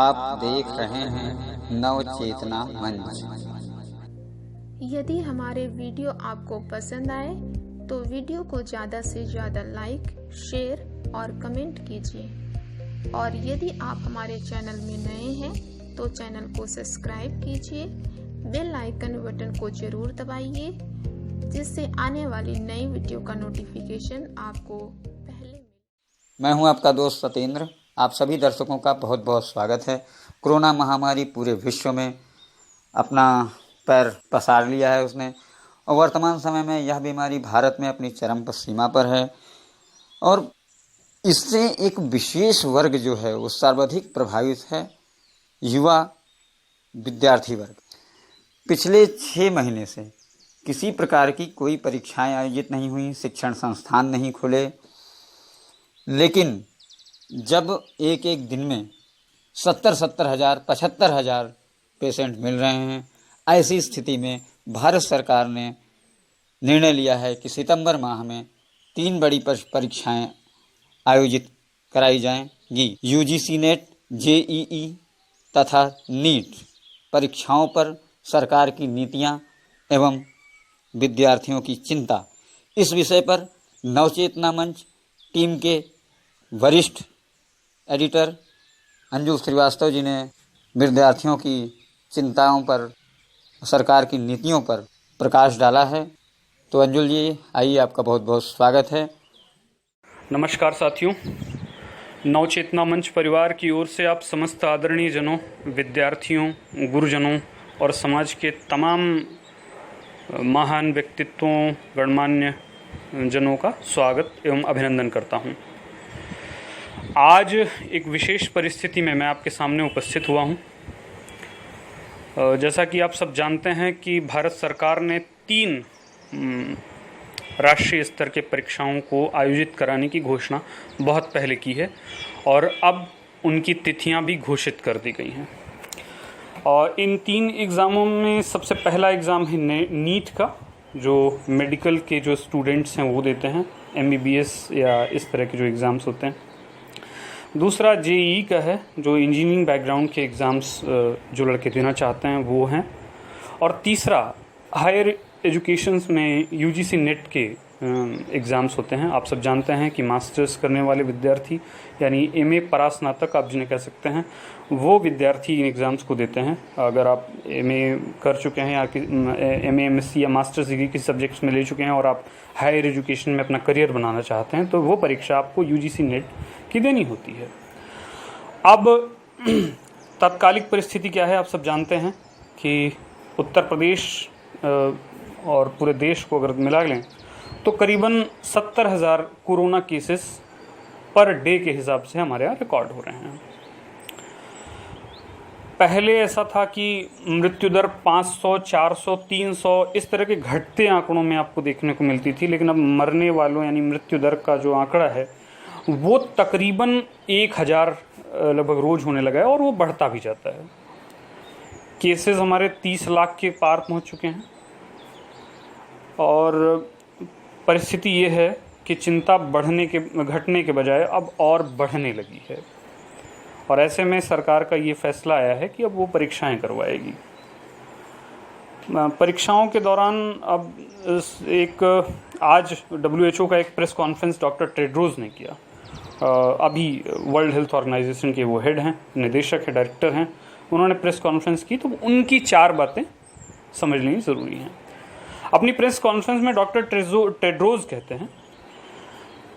आप देख रहे हैं नव चेतना मंच। यदि हमारे वीडियो आपको पसंद आए तो वीडियो को ज़्यादा से ज़्यादा लाइक, शेयर और कमेंट कीजिए। और यदि आप हमारे चैनल में नए हैं तो चैनल को सब्सक्राइब कीजिए, बेल आइकन बटन को ज़रूर दबाइए, जिससे आने वाली नई वीडियो का नोटिफिकेशन आपको पहले मिले। मैं हूं आपका दोस्त सत्येंद्र। आप सभी दर्शकों का बहुत बहुत स्वागत है। कोरोना महामारी पूरे विश्व में अपना पैर पसार लिया है उसने, और वर्तमान समय में यह बीमारी भारत में अपनी चरम पर सीमा पर है। और इससे एक विशेष वर्ग जो है वो सर्वाधिक प्रभावित है, युवा विद्यार्थी वर्ग। पिछले 6 महीने से किसी प्रकार की कोई परीक्षाएं आयोजित नहीं हुई, शिक्षण संस्थान नहीं खुले, लेकिन जब एक एक दिन में 70,000 75,000 पेशेंट मिल रहे हैं, ऐसी स्थिति में भारत सरकार ने निर्णय लिया है कि सितंबर माह में 3 बड़ी परीक्षाएं आयोजित कराई जाएंगी। यूजीसी नेट, जेईई तथा नीट परीक्षाओं पर सरकार की नीतियां एवं विद्यार्थियों की चिंता, इस विषय पर नवचेतना मंच टीम के वरिष्ठ एडिटर अंजू श्रीवास्तव जी ने विद्यार्थियों की चिंताओं पर, सरकार की नीतियों पर प्रकाश डाला है। तो अंजुल जी, आइए, आपका बहुत बहुत स्वागत है। नमस्कार साथियों, नवचेतना मंच परिवार की ओर से आप समस्त आदरणीय जनों, विद्यार्थियों, गुरुजनों और समाज के तमाम महान व्यक्तित्वों, गणमान्य जनों का स्वागत एवं अभिनंदन करता हूं। आज एक विशेष परिस्थिति में मैं आपके सामने उपस्थित हुआ हूं। जैसा कि आप सब जानते हैं कि भारत सरकार ने 3 राष्ट्रीय स्तर के परीक्षाओं को आयोजित कराने की घोषणा बहुत पहले की है और अब उनकी तिथियां भी घोषित कर दी गई हैं। और इन 3 एग्ज़ामों में सबसे पहला एग्ज़ाम है नीट का, जो मेडिकल के जो स्टूडेंट्स हैं वो देते हैं, एमबीबीएस या इस तरह के जो एग्ज़ाम्स होते हैं। दूसरा जेईई का है, जो इंजीनियरिंग बैकग्राउंड के एग्ज़ाम्स जो लड़के देना चाहते हैं वो हैं। और तीसरा हायर एजुकेशंस में यूजीसी नेट के एग्ज़ाम्स होते हैं। आप सब जानते हैं कि मास्टर्स करने वाले विद्यार्थी, यानी एमए परास्नातक आप जिन्हें कह सकते हैं, वो विद्यार्थी इन एग्ज़ाम्स को देते हैं। अगर आप एमए कर चुके हैं या एमए, एमएससी या मास्टर्स डिग्री किसी सब्जेक्ट्स में ले चुके हैं और आप हायर एजुकेशन में अपना करियर बनाना चाहते हैं, तो वो परीक्षा आपको यूजीसी नेट की देनी होती है। अब तात्कालिक परिस्थिति क्या है, आप सब जानते हैं कि उत्तर प्रदेश और पूरे देश को अगर मिला लें तो करीबन 70,000 कोरोना केसेस पर डे के हिसाब से हमारे यहाँ रिकॉर्ड हो रहे हैं। पहले ऐसा था कि मृत्यु दर 500, 400, 300 इस तरह के घटते आंकड़ों में आपको देखने को मिलती थी, लेकिन अब मरने वालों यानी मृत्यु दर का जो आंकड़ा है वो तकरीबन 1,000 लगभग रोज होने लगा है और वो बढ़ता भी जाता है। केसेस हमारे 30 लाख के पार पहुंच चुके हैं और परिस्थिति ये है कि चिंता घटने के बजाय अब और बढ़ने लगी है। और ऐसे में सरकार का ये फैसला आया है कि अब वो परीक्षाएं करवाएगी। परीक्षाओं के दौरान अब आज WHO का एक प्रेस कॉन्फ्रेंस डॉक्टर टेड्रोस ने किया। अभी वर्ल्ड हेल्थ ऑर्गेनाइजेशन के वो हेड हैं, निदेशक है, डायरेक्टर हैं। उन्होंने प्रेस कॉन्फ्रेंस की तो उनकी 4 बातें समझनी ज़रूरी हैं। अपनी प्रेस कॉन्फ्रेंस में डॉक्टर टेड्रोस कहते हैं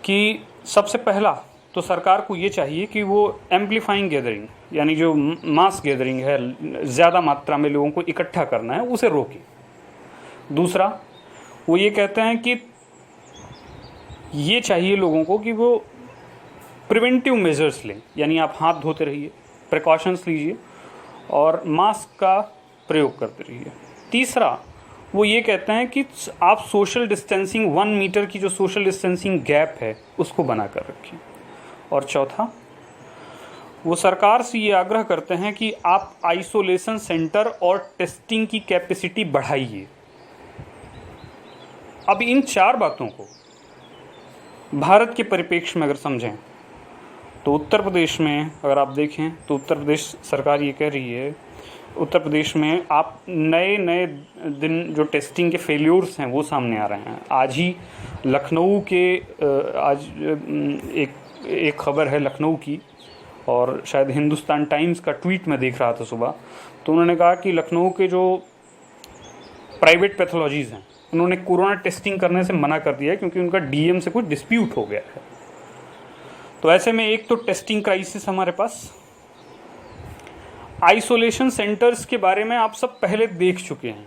कि सबसे पहला तो सरकार को ये चाहिए कि वो एम्प्लीफाइंग गैदरिंग, यानी जो मास गैदरिंग है, ज़्यादा मात्रा में लोगों को इकट्ठा करना है, उसे रोके। दूसरा, वो ये कहते हैं कि ये चाहिए लोगों को कि वो प्रिवेंटिव मेजर्स लें, यानी आप हाथ धोते रहिए, प्रिकॉशंस लीजिए और मास्क का प्रयोग करते रहिए। तीसरा, वो ये कहते हैं कि आप सोशल डिस्टेंसिंग 1 मीटर की जो सोशल डिस्टेंसिंग गैप है उसको बनाकर रखें। और चौथा, वो सरकार से ये आग्रह करते हैं कि आप आइसोलेशन सेंटर और टेस्टिंग की कैपेसिटी बढ़ाइए। अब इन 4 बातों को भारत के परिप्रेक्ष्य में अगर समझें तो उत्तर प्रदेश में अगर आप देखें तो उत्तर प्रदेश सरकार ये कह रही है, उत्तर प्रदेश में आप नए नए दिन जो टेस्टिंग के फेल्योर्स हैं वो सामने आ रहे हैं। आज ही लखनऊ के आज एक खबर है लखनऊ की, और शायद हिंदुस्तान टाइम्स का ट्वीट में देख रहा था सुबह, तो उन्होंने कहा कि लखनऊ के जो प्राइवेट पैथोलॉजीज़ हैं उन्होंने कोरोना टेस्टिंग करने से मना कर दिया है क्योंकि उनका डीएम से कुछ डिस्प्यूट हो गया है। तो ऐसे में एक तो टेस्टिंग क्राइसिस हमारे पास, आइसोलेशन सेंटर्स के बारे में आप सब पहले देख चुके हैं।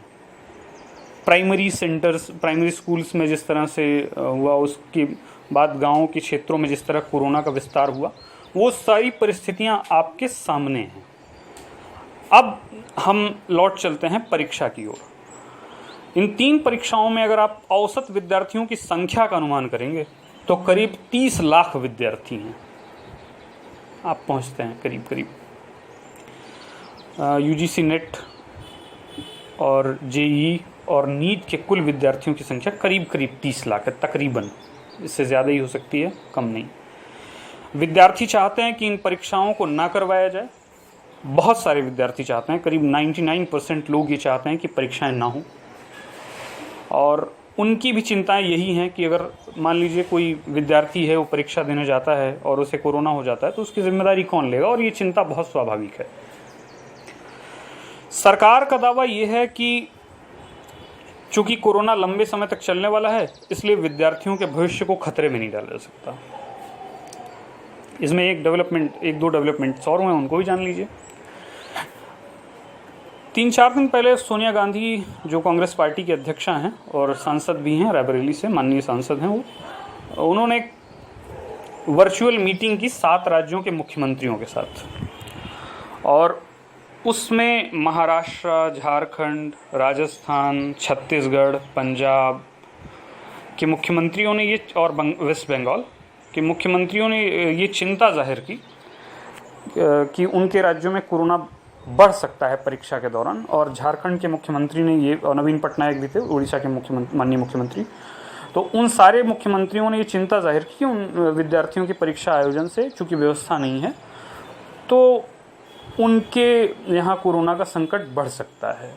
प्राइमरी सेंटर्स, प्राइमरी स्कूल्स में जिस तरह से हुआ, उसके बाद गाँव के क्षेत्रों में जिस तरह कोरोना का विस्तार हुआ, वो सारी परिस्थितियां आपके सामने हैं। अब हम लौट चलते हैं परीक्षा की ओर। इन 3 परीक्षाओं में अगर आप औसत विद्यार्थियों की संख्या का अनुमान करेंगे तो करीब 30 लाख विद्यार्थी हैं, आप पहुंचते हैं करीब करीब। यूजीसी नेट और जेईई और नीट के कुल विद्यार्थियों की संख्या करीब करीब 30 लाख है, तकरीबन। इससे ज़्यादा ही हो सकती है, कम नहीं। विद्यार्थी चाहते हैं कि इन परीक्षाओं को ना करवाया जाए। बहुत सारे विद्यार्थी चाहते हैं, करीब 99% लोग ये चाहते हैं कि परीक्षाएं ना हों। और उनकी भी चिंताएं यही हैं कि अगर मान लीजिए कोई विद्यार्थी है, वो परीक्षा देने जाता है और उसे कोरोना हो जाता है तो उसकी जिम्मेदारी कौन लेगा, और ये चिंता बहुत स्वाभाविक है। सरकार का दावा ये है कि चूंकि कोरोना लंबे समय तक चलने वाला है, इसलिए विद्यार्थियों के भविष्य को खतरे में नहीं डाला जा सकता। इसमें एक दो डेवलपमेंट्स और हुए, उनको भी जान लीजिए। 3-4 दिन पहले सोनिया गांधी, जो कांग्रेस पार्टी की अध्यक्षा हैं और सांसद भी हैं, रायबरेली से माननीय सांसद हैं, उन्होंने एक वर्चुअल मीटिंग की 7 राज्यों के मुख्यमंत्रियों के साथ, और उसमें महाराष्ट्र, झारखंड, राजस्थान, छत्तीसगढ़, पंजाब के मुख्यमंत्रियों ने ये, और वेस्ट बंगाल के मुख्यमंत्रियों ने ये चिंता जाहिर की कि उनके राज्यों में कोरोना बढ़ सकता है परीक्षा के दौरान। और झारखंड के मुख्यमंत्री ने ये, और नवीन पटनायक भी थे, उड़ीसा के माननीय मुख्यमंत्री, तो उन सारे मुख्यमंत्रियों ने ये चिंता जाहिर की कि उन विद्यार्थियों की परीक्षा आयोजन से चूँकि व्यवस्था नहीं है तो उनके यहाँ कोरोना का संकट बढ़ सकता है।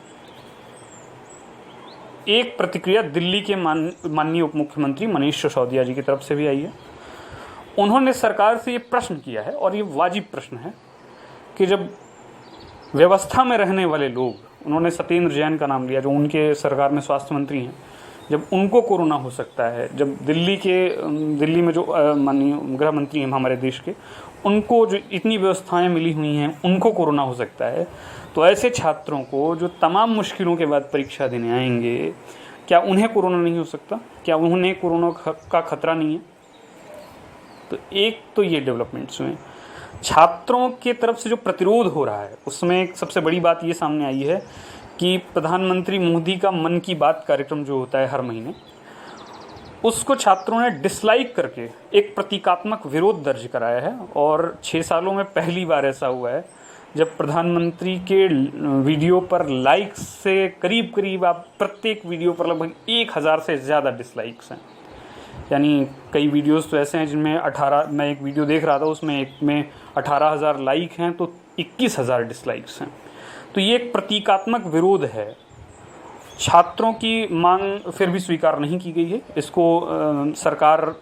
एक प्रतिक्रिया दिल्ली के माननीय उप मुख्यमंत्री मनीष सिसोदिया जी की तरफ से भी आई है। उन्होंने सरकार से ये प्रश्न किया है, और ये वाजिब प्रश्न है, कि जब व्यवस्था में रहने वाले लोग, उन्होंने सत्येंद्र जैन का नाम लिया जो उनके सरकार में स्वास्थ्य मंत्री हैं, जब उनको कोरोना हो सकता है, जब दिल्ली में जो माननीय गृह मंत्री हैं हमारे देश के, उनको जो इतनी व्यवस्थाएं मिली हुई हैं, उनको कोरोना हो सकता है, तो ऐसे छात्रों को जो तमाम मुश्किलों के बाद परीक्षा देने आएंगे, क्या उन्हें कोरोना नहीं हो सकता? क्या उन्हें कोरोना का खतरा नहीं है? तो एक तो ये डेवलपमेंट्स हुए। छात्रों के तरफ से जो प्रतिरोध हो रहा है, उसमें एक सबसे बड़ी बात ये सामने आई है कि प्रधानमंत्री मोदी का मन की बात कार्यक्रम जो होता है हर महीने, उसको छात्रों ने डिसलाइक करके एक प्रतीकात्मक विरोध दर्ज कराया है। और 6 सालों में पहली बार ऐसा हुआ है जब प्रधानमंत्री के वीडियो पर लाइक्स से करीब आप प्रत्येक वीडियो पर लगभग 1000 से ज़्यादा डिसलाइक्स हैं। यानी कई वीडियोस तो ऐसे हैं जिनमें 18, मैं एक वीडियो देख रहा था उसमें एक में 18,000 लाइक हैं तो 21,000 डिसलाइक्स हैं। तो ये एक प्रतीकात्मक विरोध है। छात्रों की मांग फिर भी स्वीकार नहीं की गई है। इसको सरकार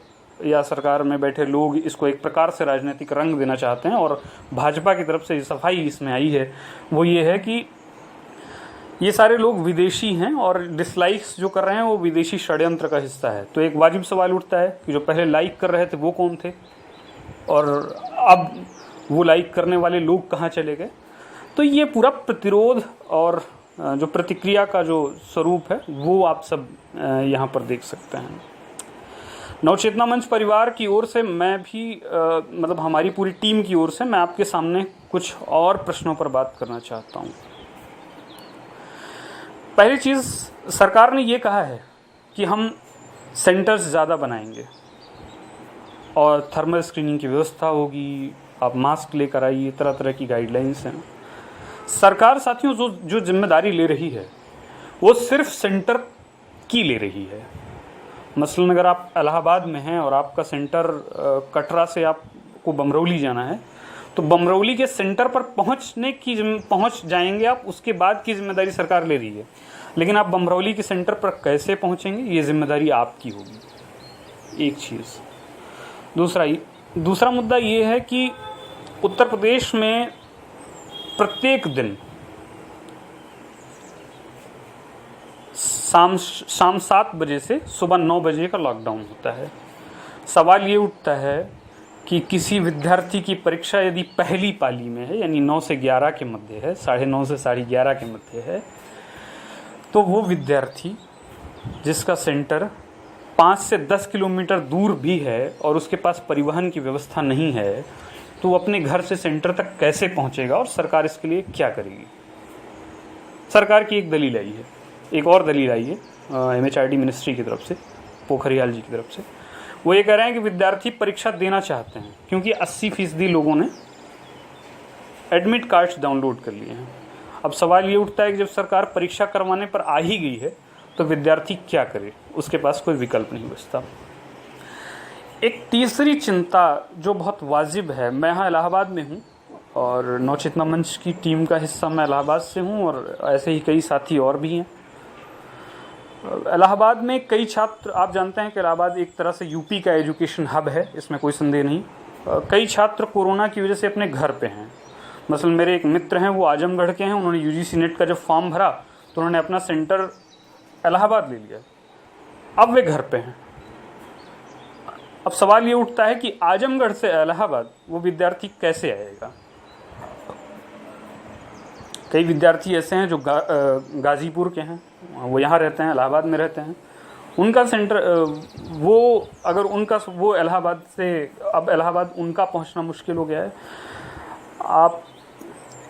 या सरकार में बैठे लोग इसको एक प्रकार से राजनीतिक रंग देना चाहते हैं, और भाजपा की तरफ से सफाई इसमें आई है वो ये है कि ये सारे लोग विदेशी हैं और डिसलाइक्स जो कर रहे हैं वो विदेशी षड्यंत्र का हिस्सा है। तो एक वाजिब सवाल उठता है कि जो पहले लाइक कर रहे थे वो कौन थे, और अब वो लाइक करने वाले लोग कहाँ चले गए। तो ये पूरा प्रतिरोध और जो प्रतिक्रिया का जो स्वरूप है वो आप सब यहाँ पर देख सकते हैं। नवचेतना मंच परिवार की ओर से मैं भी मतलब हमारी पूरी टीम की ओर से मैं आपके सामने कुछ और प्रश्नों पर बात करना चाहता हूँ। पहली चीज़, सरकार ने ये कहा है कि हम सेंटर्स ज़्यादा बनाएंगे और थर्मल स्क्रीनिंग की व्यवस्था होगी, आप मास्क लेकर आइए, तरह तरह की गाइडलाइंस हैं। सरकार साथियों जो जिम्मेदारी ले रही है वो सिर्फ सेंटर की ले रही है। मसलन अगर आप इलाहाबाद में हैं और आपका सेंटर कटरा से आप को बमरौली जाना है तो बमरौली के सेंटर पर पहुंच जाएंगे आप, उसके बाद की जिम्मेदारी सरकार ले रही है, लेकिन आप बमरौली के सेंटर पर कैसे पहुंचेंगे ये जिम्मेदारी आपकी होगी। एक चीज़। दूसरा मुद्दा ये है कि उत्तर प्रदेश में प्रत्येक दिन शाम 7 बजे से सुबह 9 बजे का लॉकडाउन होता है। सवाल ये उठता है कि किसी विद्यार्थी की परीक्षा यदि पहली पाली में है, यानी 9 से 11 के मध्य है, 9:30 से 11:30 के मध्य है, तो वो विद्यार्थी जिसका सेंटर 5 से 10 किलोमीटर दूर भी है और उसके पास परिवहन की व्यवस्था नहीं है, तो वो अपने घर से सेंटर तक कैसे पहुंचेगा और सरकार इसके लिए क्या करेगी। सरकार की एक दलील आई है, एक और दलील आई है MHRD मिनिस्ट्री की तरफ से, पोखरियाल जी की तरफ से। वो ये कह रहे हैं कि विद्यार्थी परीक्षा देना चाहते हैं क्योंकि 80% लोगों ने एडमिट कार्ड्स डाउनलोड कर लिए हैं। अब सवाल ये उठता है कि जब सरकार परीक्षा करवाने पर आ ही गई है तो विद्यार्थी क्या करे, उसके पास कोई विकल्प नहीं बचता। एक तीसरी चिंता जो बहुत वाजिब है, मैं यहाँ इलाहाबाद में हूँ और नवचेतना मंच की टीम का हिस्सा मैं इलाहाबाद से हूँ और ऐसे ही कई साथी और भी हैं। इलाहाबाद में कई छात्र, आप जानते हैं कि इलाहाबाद एक तरह से यूपी का एजुकेशन हब है, इसमें कोई संदेह नहीं। कई छात्र कोरोना की वजह से अपने घर पे हैं। मसलन मेरे एक मित्र हैं, वो आजमगढ़ के हैं, उन्होंने UGC नेट का जब फॉर्म भरा तो उन्होंने अपना सेंटर इलाहाबाद ले लिया, अब वे घर पे हैं। अब सवाल ये उठता है कि आजमगढ़ से इलाहाबाद वो विद्यार्थी कैसे आएगा। कई विद्यार्थी ऐसे हैं जो गाजीपुर के हैं, वो यहाँ रहते हैं, इलाहाबाद में रहते हैं, उनका सेंटर वो इलाहाबाद से, अब इलाहाबाद उनका पहुँचना मुश्किल हो गया है। आप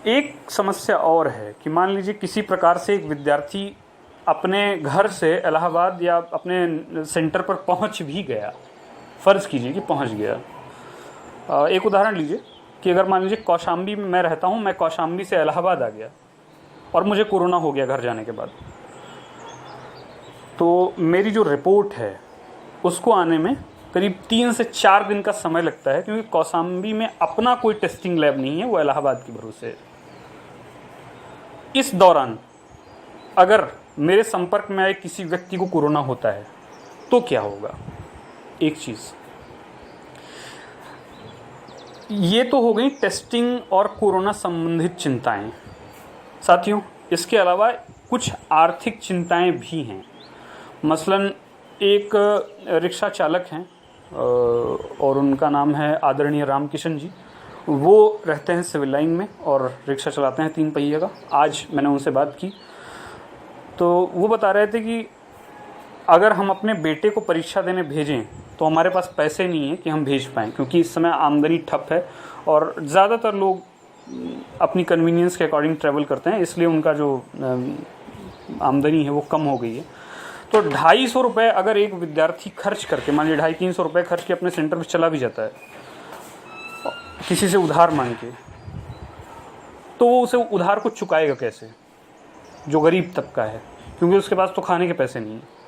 एक समस्या और है कि मान लीजिए किसी प्रकार से एक विद्यार्थी अपने घर से इलाहाबाद या अपने सेंटर पर पहुंच भी गया, फ़र्ज़ कीजिए कि पहुंच गया। एक उदाहरण लीजिए कि अगर मान लीजिए कौशाम्बी में मैं रहता हूं, मैं कौशाम्बी से इलाहाबाद आ गया और मुझे कोरोना हो गया घर जाने के बाद, तो मेरी जो रिपोर्ट है उसको आने में करीब 3 से 4 दिन का समय लगता है, क्योंकि कौशाम्बी में अपना कोई टेस्टिंग लैब नहीं है, वो इलाहाबाद के भरोसे है। इस दौरान अगर मेरे संपर्क में आए किसी व्यक्ति को कोरोना होता है तो क्या होगा। एक चीज़ ये तो हो गई टेस्टिंग और कोरोना संबंधित चिंताएं। साथियों, इसके अलावा कुछ आर्थिक चिंताएं भी हैं। मसलन एक रिक्शा चालक हैं और उनका नाम है आदरणीय रामकिशन जी। वो रहते हैं सिविल लाइन में और रिक्शा चलाते हैं 3 पहिए का। आज मैंने उनसे बात की तो वो बता रहे थे कि अगर हम अपने बेटे को परीक्षा देने भेजें तो हमारे पास पैसे नहीं है कि हम भेज पाएँ, क्योंकि इस समय आमदनी ठप है और ज़्यादातर लोग अपनी कन्वीनियंस के अकॉर्डिंग ट्रैवल करते हैं, इसलिए उनका जो आमदनी है वो कम हो गई है। तो 250 रुपये अगर एक विद्यार्थी खर्च करके, मान लीजिए 250-300 रुपये खर्च के अपने सेंटर पर चला भी जाता है किसी से उधार मांग के, तो वो उसे उधार को चुकाएगा कैसे, जो गरीब तबका है, क्योंकि उसके पास तो खाने के पैसे नहीं है।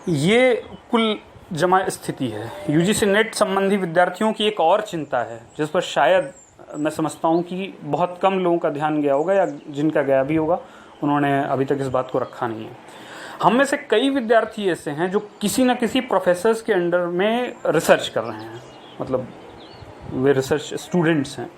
ये कुल जमा स्थिति है। UGC नेट संबंधी विद्यार्थियों की एक और चिंता है जिस पर शायद मैं समझता हूँ कि बहुत कम लोगों का ध्यान गया होगा, या जिनका गया भी होगा उन्होंने अभी तक इस बात को रखा नहीं है। हम में से कई विद्यार्थी ऐसे हैं जो किसी न किसी प्रोफेसर्स के अंडर में रिसर्च कर रहे हैं, मतलब वे रिसर्च स्टूडेंट्स हैं।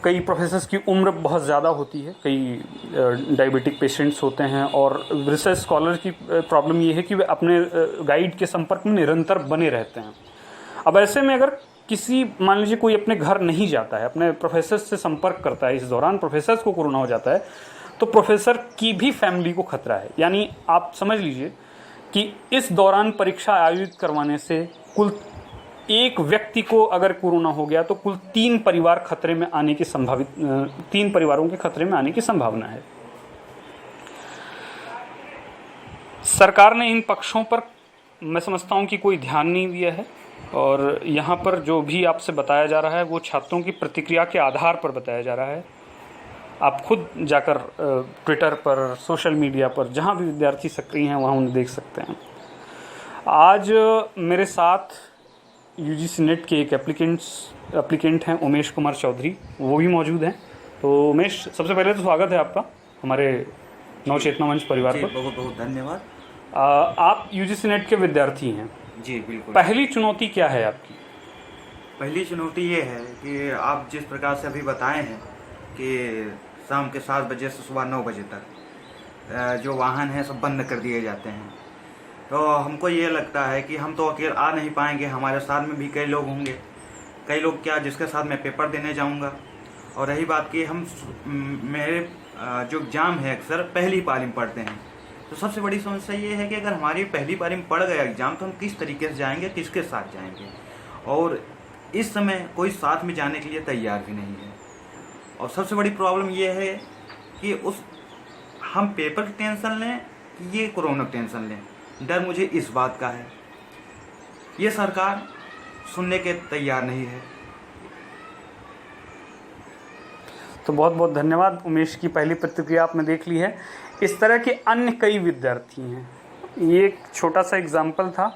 कई प्रोफेसर्स की उम्र बहुत ज़्यादा होती है, कई डायबिटिक पेशेंट्स होते हैं, और रिसर्च स्कॉलर की प्रॉब्लम ये है कि वे अपने गाइड के संपर्क में निरंतर बने रहते हैं। अब ऐसे में अगर किसी, मान लीजिए कोई अपने घर नहीं जाता है, अपने प्रोफेसर्स से संपर्क करता है, इस दौरान प्रोफेसर्स को कोरोना हो जाता है, तो प्रोफेसर की भी फैमिली को खतरा है। यानी आप समझ लीजिए कि इस दौरान परीक्षा आयोजित करवाने से कुल एक व्यक्ति को अगर कोरोना हो गया तो कुल 3 परिवार खतरे में आने की 3 परिवारों के खतरे में आने की संभावना है। सरकार ने इन पक्षों पर मैं समझता हूं कि कोई ध्यान नहीं दिया है, और यहाँ पर जो भी आपसे बताया जा रहा है वो छात्रों की प्रतिक्रिया के आधार पर बताया जा रहा है। आप खुद जाकर ट्विटर पर, सोशल मीडिया पर, जहाँ भी विद्यार्थी सक्रिय हैं वहाँ उन्हें देख सकते हैं। आज मेरे साथ यूजीसी नेट के एक एप्लीकेंट हैं उमेश कुमार चौधरी, वो भी मौजूद हैं। तो उमेश, सबसे पहले तो स्वागत है आपका हमारे नवचेतना मंच परिवार पर। बहुत बहुत धन्यवाद। आप यूजीसी नेट के विद्यार्थी हैं। जी बिल्कुल। पहली चुनौती क्या है आपकी? पहली चुनौती ये है कि आप जिस प्रकार से अभी बताए हैं कि शाम के 7 बजे से सुबह 9 बजे तक जो वाहन हैं सब बंद कर दिए जाते हैं, तो हमको ये लगता है कि हम तो अकेले आ नहीं पाएंगे, हमारे साथ में भी कई लोग होंगे। कई लोग क्या, जिसके साथ मैं पेपर देने जाऊंगा। और रही बात कि मेरे जो एग्ज़ाम है अक्सर पहली पारी में पढ़ते हैं, तो सबसे बड़ी समस्या ये है कि अगर हमारी पहली पारी में पड़ गया एग्ज़ाम तो हम किस तरीके से जाएंगे, किसके साथ जाएंगे। और इस समय कोई साथ में जाने के लिए तैयार भी नहीं है। और सबसे बड़ी प्रॉब्लम ये है कि हम पेपर की टेंशन लें कि ये कोरोना की टेंशन लें, डर मुझे इस बात का है। ये सरकार सुनने के तैयार नहीं है। तो बहुत बहुत धन्यवाद उमेश की पहली प्रतिक्रिया आपने देख ली है। इस तरह के अन्य कई विद्यार्थी हैं। ये एक छोटा सा एग्जाम्पल था।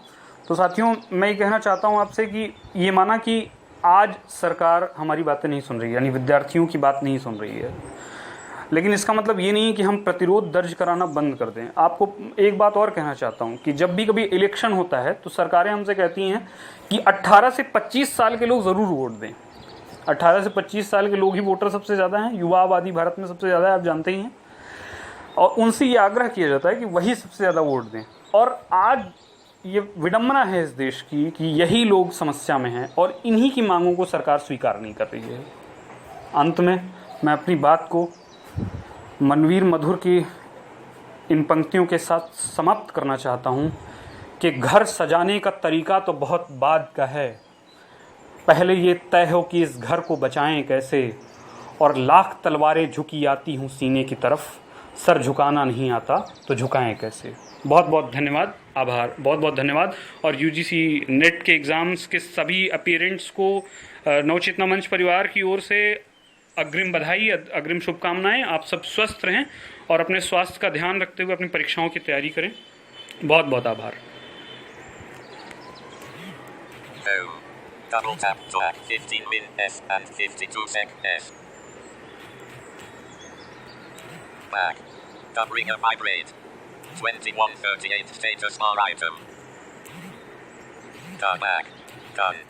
तो साथियों, मैं ये कहना चाहता हूँ आपसे कि ये माना कि आज सरकार हमारी बातें नहीं सुन रही है, यानी विद्यार्थियों की बात नहीं सुन रही है, लेकिन इसका मतलब ये नहीं है कि हम प्रतिरोध दर्ज कराना बंद कर दें। आपको एक बात और कहना चाहता हूँ कि जब भी कभी इलेक्शन होता है तो सरकारें हमसे कहती हैं कि 18 से 25 साल के लोग ज़रूर वोट दें। 18 से 25 साल के लोग ही वोटर सबसे ज़्यादा हैं, युवा आबादी भारत में सबसे ज़्यादा है, आप जानते ही हैं। और उनसे ये आग्रह किया जाता है कि वही सबसे ज़्यादा वोट दें। और आज ये विडंबना है इस देश की कि यही लोग समस्या में हैं और इन्हीं की मांगों को सरकार स्वीकार नहीं कर रही है। अंत में मैं अपनी बात को मनवीर मधुर की इन पंक्तियों के साथ समाप्त करना चाहता हूँ कि घर सजाने का तरीका तो बहुत बाद का है, पहले ये तय हो कि इस घर को बचाएं कैसे। और लाख तलवारें झुकी आती हूँ सीने की तरफ, सर झुकाना नहीं आता तो झुकाएं कैसे। बहुत बहुत धन्यवाद, आभार, बहुत बहुत धन्यवाद। और यूजीसी नेट के एग्ज़ाम्स के सभी अपीरेंट्स को नवचेतना मंच परिवार की ओर से अग्रिम बधाई, अग्रिम शुभकामनाएं। आप सब स्वस्थ रहें और अपने स्वास्थ्य का ध्यान रखते हुए अपनी परीक्षाओं की तैयारी करें। बहुत बहुत आभार। Double tap to act 15 min S and 52 sec S. Back. Dub ringer vibrate. 2138 status bar item. Done back. Done.